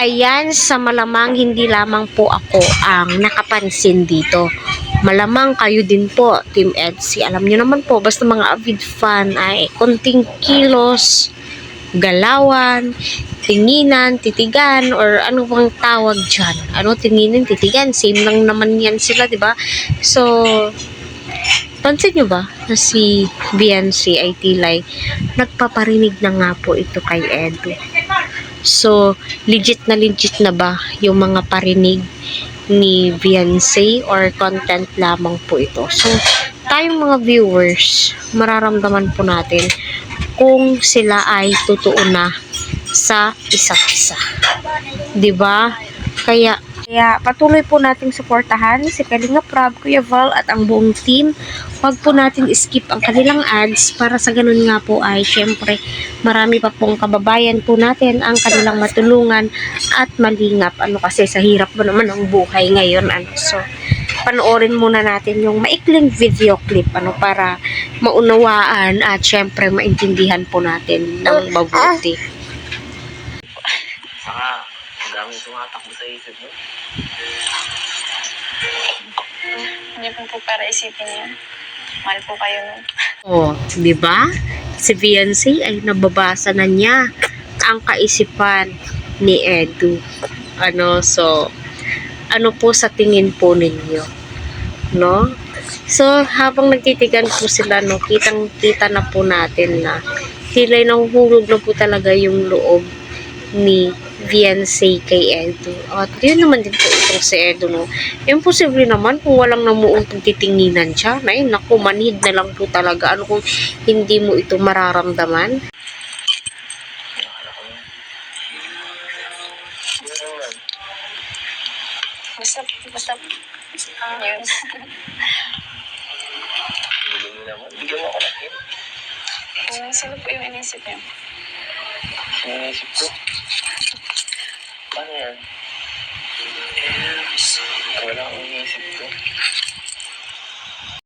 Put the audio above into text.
Ayan, sa malamang hindi lamang po ako ang nakapansin dito. Malamang kayo din po, Team Edsy. Alam nyo naman po, basta mga avid fan ay konting kilos, galawan, tinginan, titigan, or ano bang tawag dyan. Ano, tinginan, titigan, same lang naman yan sila, di ba? So, pansin nyo ba na si BNC ay tilay nagpaparinig na nga po ito kay Edu. So, legit na ba yung mga parinig ni Beyonce or content lamang po ito? So, tayong mga viewers, mararamdaman po natin kung sila ay totoo na sa isa't isa. 'Di ba? Kaya patuloy po nating suportahan si Kalinga Prab, Kuya Val at ang buong team. Huwag po natin skip ang kanilang ads para sa ganun nga po ay syempre marami pa pong kababayan po natin ang kanilang matulungan at malingap. Ano kasi sa hirap mo naman ang buhay ngayon. So, panoorin muna natin yung maikling video clip para maunawaan at syempre maintindihan po natin ng mabuti. Saka, ang daming tumatakbo sa isip mo. Hindi po para isipin yun. Mahal po kayo nun. Oh, di ba? Si Beyonce ay nababasa na niya ang kaisipan ni Edu. So, ano po sa tingin po ninyo? No? So, habang nagtitigan po sila, kitang-kita na po natin na sila'y nahuhulog na po talaga yung loob ni Beyonce kay Edu. At yun naman din po itong si Edu, Imposible naman kung walang namuong titinginan siya. Naku, manhid na lang po talaga. Ano kung hindi mo ito mararamdaman? Basta, yun. Hindi naman. Bigyan mo ako ng hint. Sino po yung inisip niyo? Inisip ko. Paano yan? Wala akong inisip ko.